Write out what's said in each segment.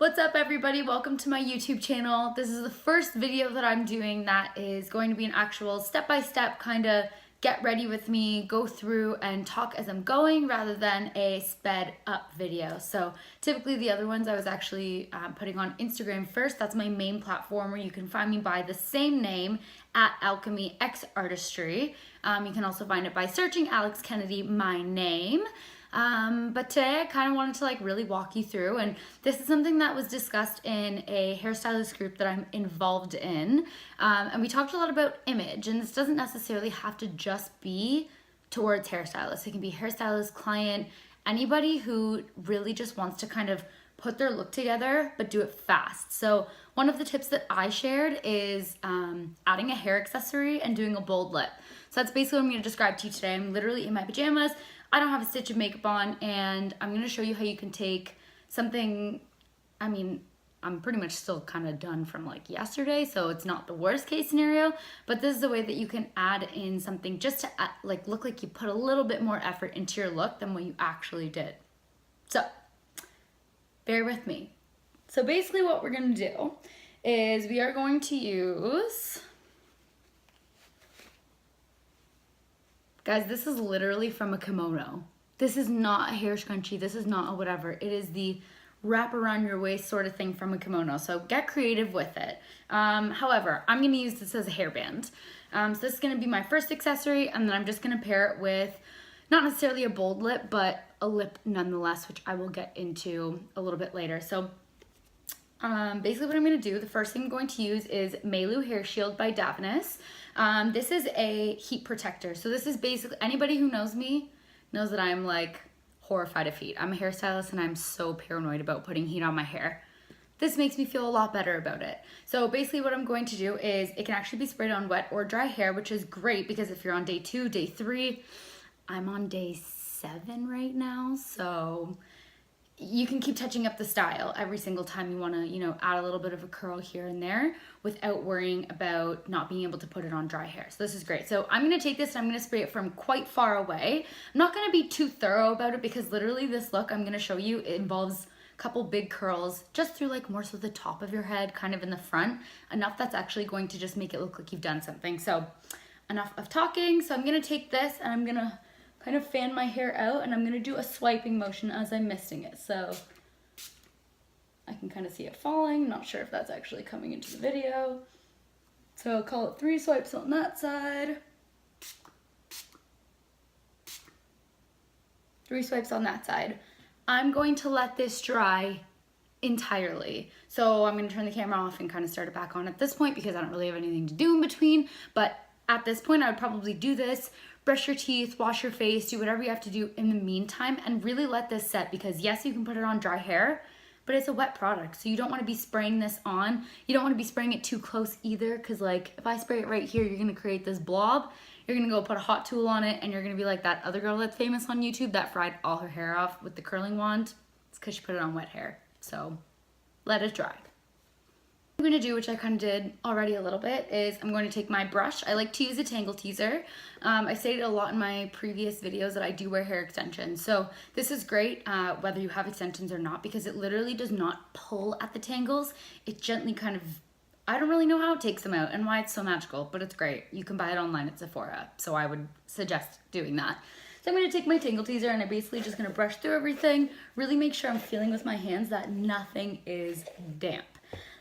What's up everybody? Welcome to my YouTube channel. This is the first video that I'm doing that is going to be an actual step-by-step kind of get ready with me, go through and talk as I'm going rather than a sped up video. So typically the other ones I was actually putting on Instagram first. That's my main platform where you can find me by the same name at Alchemyxartistry. You can also find it by searching Alex Kennedy, my name. But today I kind of wanted to like really walk you through, and this is something that was discussed in a hairstylist group that I'm involved in, and we talked a lot about image, and this doesn't necessarily have to just be towards hairstylists. It can be hairstylist, client, anybody who really just wants to kind of put their look together but do it fast. So one of the tips that I shared is adding a hair accessory and doing a bold lip. So that's basically what I'm going to describe to you today. I'm literally in my pajamas. I don't have a stitch of makeup on, and I'm going to show you how you can take something, I'm pretty much still kind of done from like yesterday, so it's not the worst case scenario, but this is the way that you can add in something just to like look like you put a little bit more effort into your look than what you actually did. So bear with me. So basically what we're going to do is we are going to use, guys, this is literally from a kimono. This is not a hair scrunchie. This is not a whatever. It is the wrap around your waist sort of thing from a kimono. So get creative with it. However, I'm going to use this as a hairband. So this is going to be my first accessory, and then I'm just going to pair it with not necessarily a bold lip, but a lip nonetheless, which I will get into a little bit later. So basically what I'm going to do, the first thing I'm going to use is Melu Hair Shield by DAVINES. This is a heat protector. So this is basically, anybody who knows me knows that I'm like horrified of heat. I'm a hairstylist and I'm so paranoid about putting heat on my hair. This makes me feel a lot better about it. So basically what I'm going to do is it can actually be sprayed on wet or dry hair, which is great because if you're on day 2, day 3, I'm on day 7 right now. So you can keep touching up the style every single time you want to, add a little bit of a curl here and there without worrying about not being able to put it on dry hair. So this is great. So I'm going to take this and I'm going to spray it from quite far away. I'm not going to be too thorough about it because literally this look I'm going to show you, it involves a couple big curls just through like more so the top of your head, kind of in the front, enough that's actually going to just make it look like you've done something. So enough of talking. So I'm going to take this and I'm going to kind of fan my hair out, and I'm going to do a swiping motion as I'm misting it. So I can kind of see it falling. Not sure if that's actually coming into the video. So I'll call it 3 swipes on that side. 3 swipes on that side. I'm going to let this dry entirely. So I'm going to turn the camera off and kind of start it back on at this point because I don't really have anything to do in between. But at this point, I would probably do this, brush your teeth, wash your face, do whatever you have to do in the meantime, and really let this set because yes, you can put it on dry hair, but it's a wet product. So you don't want to be spraying this on. You don't want to be spraying it too close either because like if I spray it right here, you're going to create this blob. You're going to go put a hot tool on it and you're going to be like that other girl that's famous on YouTube that fried all her hair off with the curling wand. It's because she put it on wet hair. So let it dry. What I'm going to do, which I kind of did already a little bit, is I'm going to take my brush. I like to use a TANGLE TEEZER. I stated a lot in my previous videos that I do wear hair extensions. So this is great whether you have extensions or not because it literally does not pull at the tangles. It gently kind of, I don't really know how it takes them out and why it's so magical, but it's great. You can buy it online at Sephora, so I would suggest doing that. So I'm going to take my TANGLE TEEZER and I'm basically just going to brush through everything, really make sure I'm feeling with my hands that nothing is damp.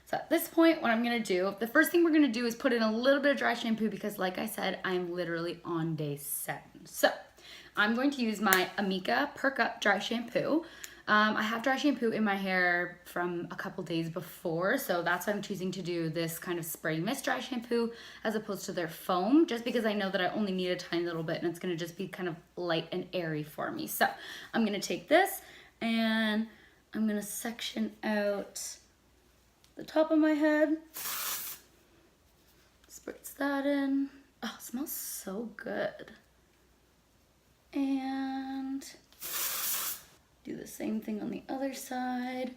So at this point, what I'm going to do, the first thing we're going to do is put in a little bit of dry shampoo because like I said, I'm literally on day 7. So I'm going to use my AMIKA Perk Up Dry Shampoo. I have dry shampoo in my hair from a couple days before, so that's why I'm choosing to do this kind of spray mist dry shampoo as opposed to their foam, just because I know that I only need a tiny little bit and it's going to just be kind of light and airy for me. So I'm going to take this and I'm going to section out the top of my head, spritz that in. Oh, it smells so good. And do the same thing on the other side.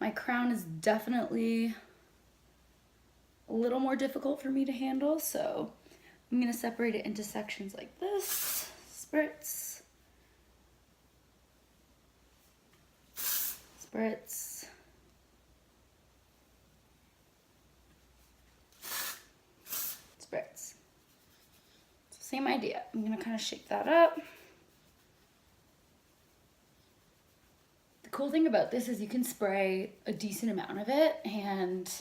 My crown is definitely a little more difficult for me to handle, so I'm gonna separate it into sections like this. Spritz, spritz, same idea. I'm gonna kind of shake that up. The cool thing about this is you can spray a decent amount of it and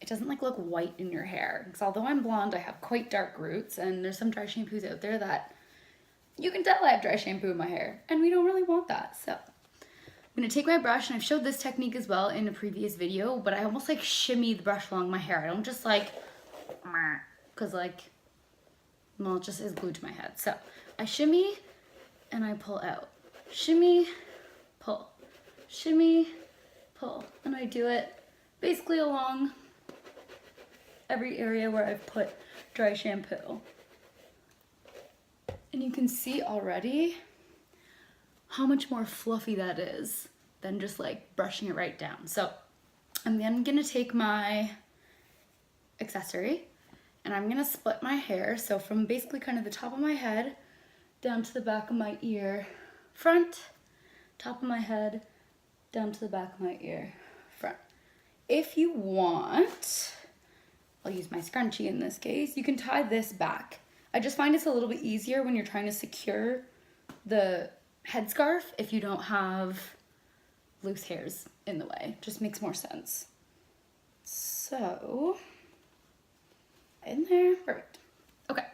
it doesn't like look white in your hair. Because although I'm blonde, I have quite dark roots, and there's some dry shampoos out there that you can tell I have dry shampoo in my hair, and we don't really want that. So I'm gonna take my brush, and I've showed this technique as well in a previous video, but I almost like shimmy the brush along my hair. I don't just like, because like, well, it just is glued to my head. So I shimmy and I pull out. Shimmy, pull, shimmy, pull. And I do it basically along every area where I've put dry shampoo. And you can see already how much more fluffy that is than just like brushing it right down. So I'm then gonna take my Accessory and I'm gonna split my hair. So from basically kind of the top of my head down to the back of my ear, front, top of my head, down to the back of my ear, front. If you want, I'll use my scrunchie in this case, you can tie this back. I just find it's a little bit easier when you're trying to secure the headscarf if you don't have loose hairs in the way. Just makes more sense. So, in there, perfect. Okay,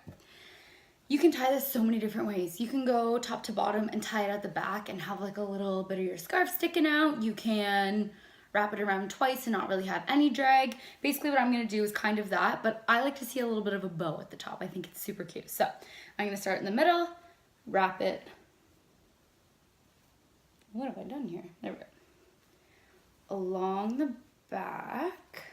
you can tie this so many different ways. You can go top to bottom and tie it at the back and have like a little bit of your scarf sticking out. You can wrap it around twice and not really have any drag. Basically what I'm gonna do is kind of that, but I like to see a little bit of a bow at the top. I think it's super cute. So I'm gonna start in the middle, wrap it. What have I done here? There we go. Along the back,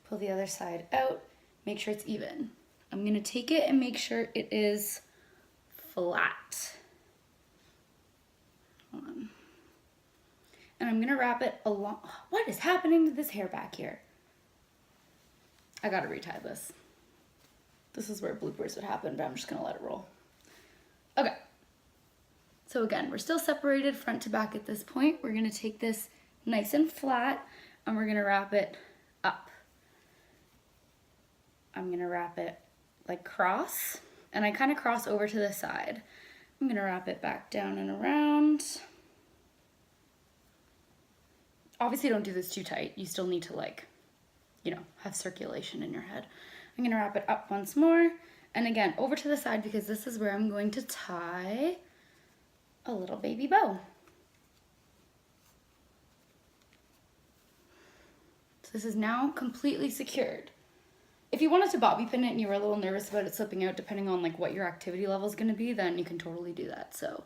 pull the other side out, make sure it's even. I'm gonna take it and make sure it is flat. Hold on. And I'm gonna wrap it along. What is happening to this hair back here? I gotta retie this. This is where bloopers would happen, but I'm just gonna let it roll. Okay. So again, we're still separated front to back at this point. We're gonna take this nice and flat and we're gonna wrap it up. I'm gonna wrap it like cross, and I kind of cross over to the side. I'm gonna wrap it back down and around. Obviously don't do this too tight. You still need to like, you know, have circulation in your head. I'm gonna wrap it up once more. And again, over to the side because this is where I'm going to tie a little baby bow. So this is now completely secured. If you wanted to bobby pin it and you were a little nervous about it slipping out depending on like what your activity level is gonna be, then you can totally do that. So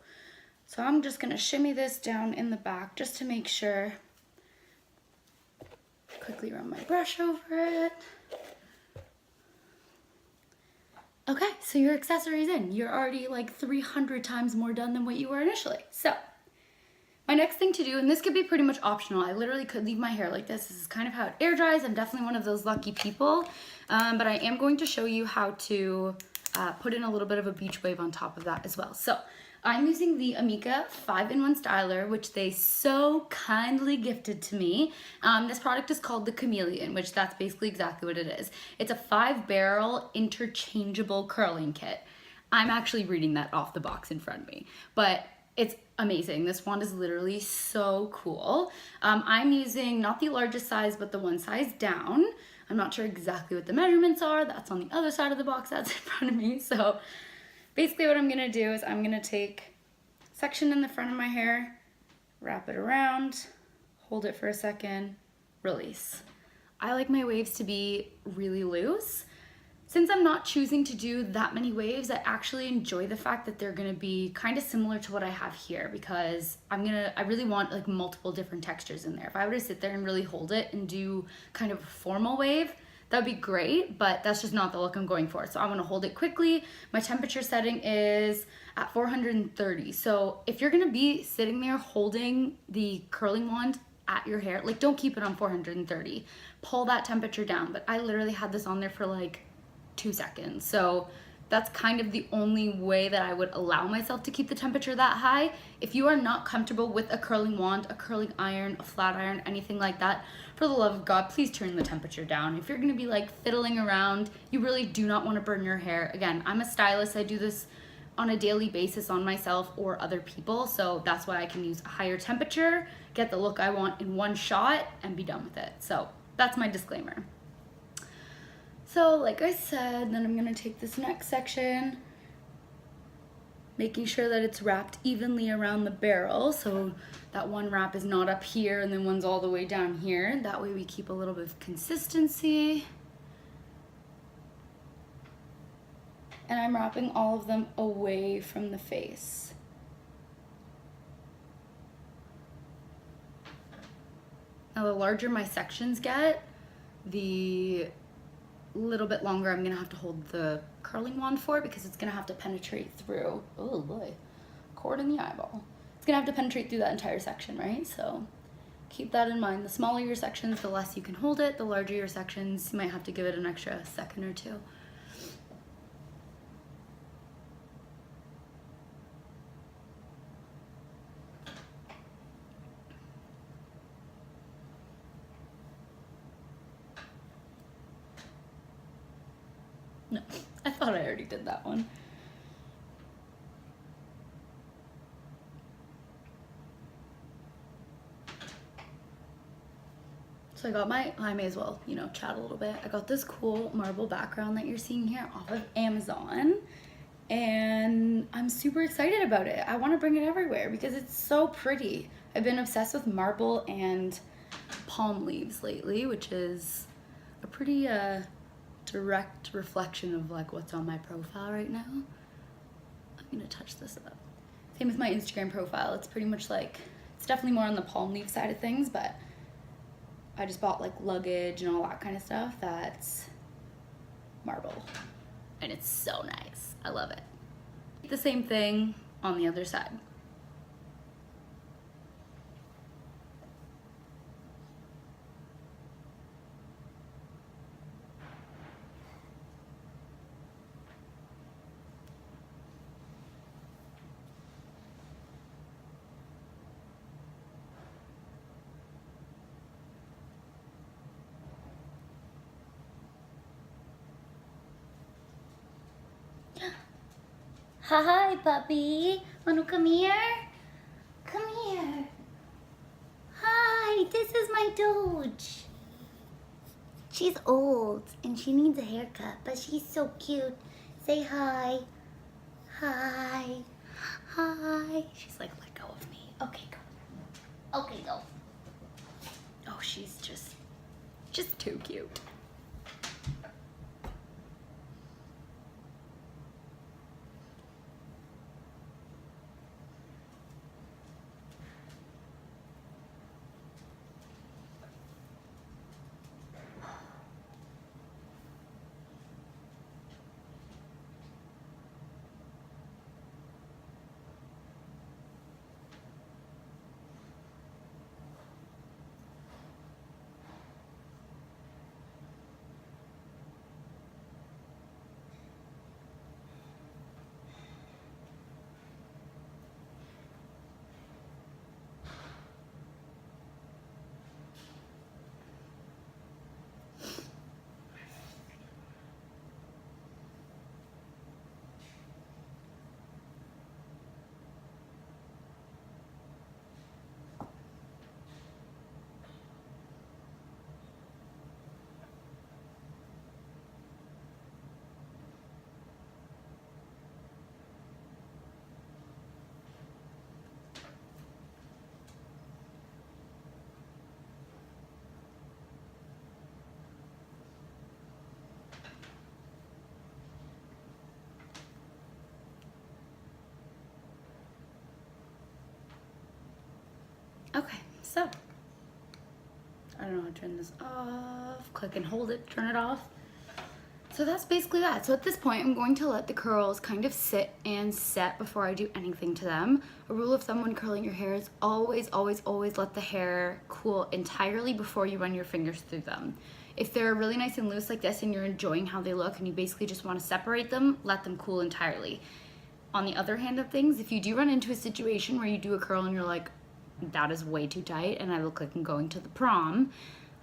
I'm just gonna shimmy this down in the back just to make sure. Quickly run my brush over it. Okay, so your accessory's in. You're already like 300 times more done than what you were initially. So my next thing to do, and this could be pretty much optional. I literally could leave my hair like this. This is kind of how it air dries. I'm definitely one of those lucky people. But I am going to show you how to put in a little bit of a beach wave on top of that as well. So I'm using the AMIKA 5-in-1 styler, which they so kindly gifted to me. This product is called the Chameleon, which that's basically exactly what it is. It's a 5-barrel interchangeable curling kit. I'm actually reading that off the box in front of me, but it's amazing. This wand is literally so cool. I'm using not the largest size, but the one size down. I'm not sure exactly what the measurements are. That's on the other side of the box that's in front of me. So basically what I'm gonna do is I'm gonna take a section in the front of my hair, wrap it around, hold it for a second, release. I like my waves to be really loose. Since I'm not choosing to do that many waves, I actually enjoy the fact that they're gonna be kind of similar to what I have here because I really want like multiple different textures in there. If I were to sit there and really hold it and do kind of a formal wave, that'd be great, but that's just not the look I'm going for. So I wanna hold it quickly. My temperature setting is at 430. So if you're gonna be sitting there holding the curling wand at your hair, like don't keep it on 430. Pull that temperature down. But I literally had this on there for like 2 seconds. So that's kind of the only way that I would allow myself to keep the temperature that high. If you are not comfortable with a curling wand, a curling iron, a flat iron, anything like that, for the love of God, please turn the temperature down. If you're gonna be like fiddling around, you really do not wanna burn your hair. Again, I'm a stylist, I do this on a daily basis on myself or other people, so that's why I can use a higher temperature, get the look I want in one shot, and be done with it. So that's my disclaimer. So like I said, then I'm gonna take this next section, making sure that it's wrapped evenly around the barrel, so that one wrap is not up here and then one's all the way down here. That way we keep a little bit of consistency. And I'm wrapping all of them away from the face. Now the larger my sections get, the little bit longer I'm gonna have to hold the curling wand for, because it's gonna have to penetrate through, oh boy, cord in the eyeball. It's gonna have to penetrate through that entire section, right? So keep that in mind. The smaller your sections, the less you can hold it. The larger your sections, you might have to give it an extra second or two. No, I thought I already did that one. So I got I may as well, you know, chat a little bit. I got this cool marble background that you're seeing here off of Amazon, and I'm super excited about it. I want to bring it everywhere because it's so pretty. I've been obsessed with marble and palm leaves lately, which is a pretty direct reflection of like what's on my profile right now. I'm gonna touch this up. Same with my Instagram profile. It's pretty much like, it's definitely more on the palm leaf side of things, but I just bought like luggage and all that kind of stuff that's marble, and it's so nice. I love it. The same thing on the other side. Hi, puppy. Wanna come here? Come here. Hi, this is my Doge. She's old and she needs a haircut, but she's so cute. Say hi. Hi. Hi. She's like, let go of me. Okay, go. Okay, go. Oh, she's just too cute. Okay, so I don't know how to turn this off. Click and hold it, turn it off. So that's basically that. So at this point, I'm going to let the curls kind of sit and set before I do anything to them. A rule of thumb when curling your hair is always, always, always let the hair cool entirely before you run your fingers through them. if they're really nice and loose like this and you're enjoying how they look and you basically just want to separate them, let them cool entirely. On the other hand of things, if you do run into a situation where you do a curl and you're like, that is way too tight and I look like I'm going to the prom,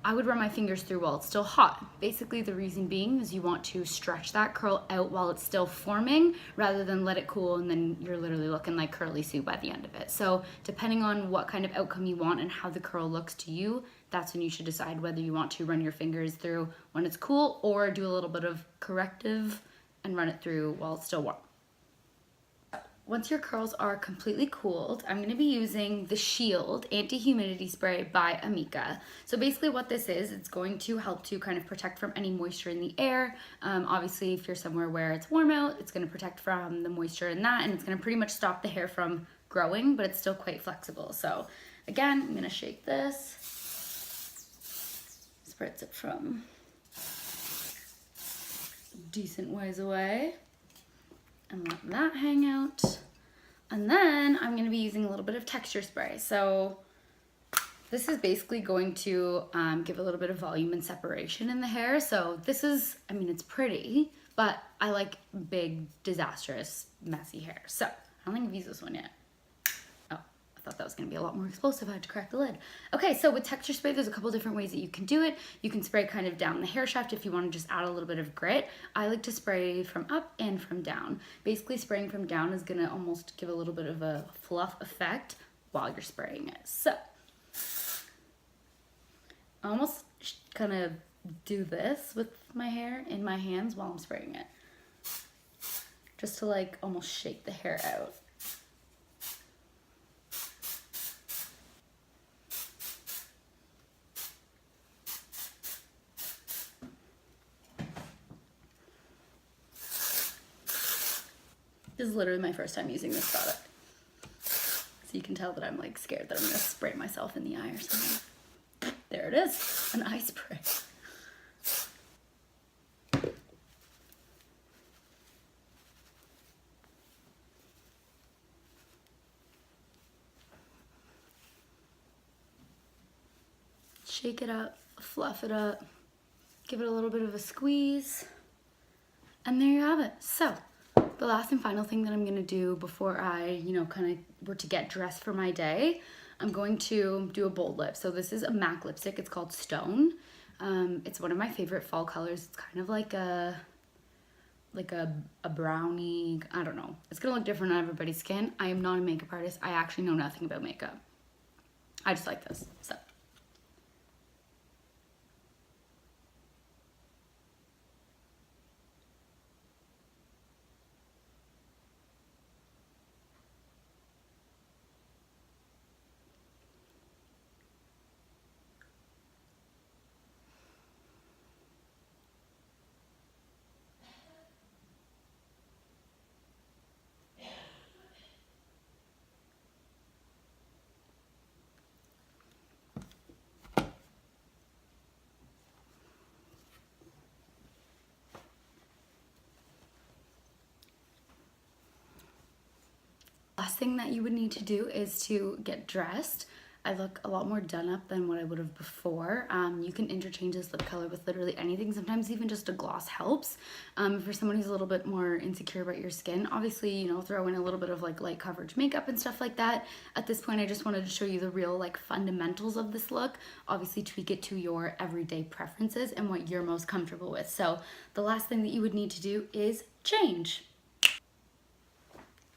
I would run my fingers through while it's still hot. Basically the reason being is you want to stretch that curl out while it's still forming rather than let it cool and then you're literally looking like curly Sue by the end of it. So depending on what kind of outcome you want and how the curl looks to you, that's when you should decide whether you want to run your fingers through when it's cool or do a little bit of corrective and run it through while it's still warm. Once your curls are completely cooled, I'm going to be using the Sheild Anti-Humidity Spray by AMIKA. So basically what this is, it's going to help to kind of protect from any moisture in the air. Obviously, if you're somewhere where it's warm out, it's going to protect from the moisture in that, and it's going to pretty much stop the hair from growing, but it's still quite flexible. So again, I'm going to shake this, spritz it from a decent ways away, and let that hang out. And then I'm gonna be using a little bit of texture spray. So this is basically going to give a little bit of volume and separation in the hair. So this is, I mean, it's pretty, but I like big, disastrous, messy hair. So I don't think I've used this one yet. I thought that was gonna be a lot more explosive. I had to crack the lid. Okay, so with texture spray, there's a couple different ways that you can do it. You can spray kind of down the hair shaft if you wanna just add a little bit of grit. I like to spray from up and from down. Basically, spraying from down is gonna almost give a little bit of a fluff effect while you're spraying it. So, I almost kind of do this with my hair in my hands while I'm spraying it. Just to like almost shake the hair out. This is literally my first time using this product. So you can tell that I'm like scared that I'm gonna spray myself in the eye or something. There it is, an eye spray. Shake it up, fluff it up, give it a little bit of a squeeze, and there you have it. So, the last and final thing that I'm gonna do before I, kind of were to get dressed for my day, I'm going to do a bold lip. So this is a MAC lipstick, it's called Stone. It's one of my favorite fall colors. It's kind of like a brownie, I don't know. It's gonna look different on everybody's skin. I am not a makeup artist. I actually know nothing about makeup. I just like this, so. Last thing that you would need to do is to get dressed. I look a lot more done up than what I would have before. You can interchange this lip color with literally anything. Sometimes even just a gloss helps. For someone who's a little bit more insecure about your skin, obviously, throw in a little bit of like light coverage makeup and stuff like that. At this point, I just wanted to show you the real like fundamentals of this look. Obviously tweak it to your everyday preferences and what you're most comfortable with. So the last thing that you would need to do is change.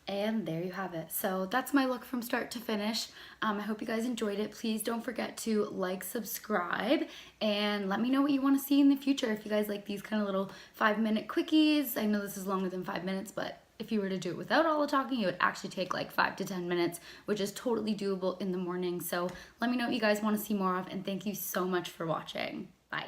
And there you have it. So that's my look from start to finish. I hope you guys enjoyed it. Please don't forget to like, subscribe, and let me know what you want to see in the future. If you guys like these kind of little 5-minute quickies. I know this is longer than 5 minutes, but if you were to do it without all the talking, it would actually take like 5 to 10 minutes, which is totally doable in the morning. So let me know what you guys want to see more of, and thank you so much for watching. Bye.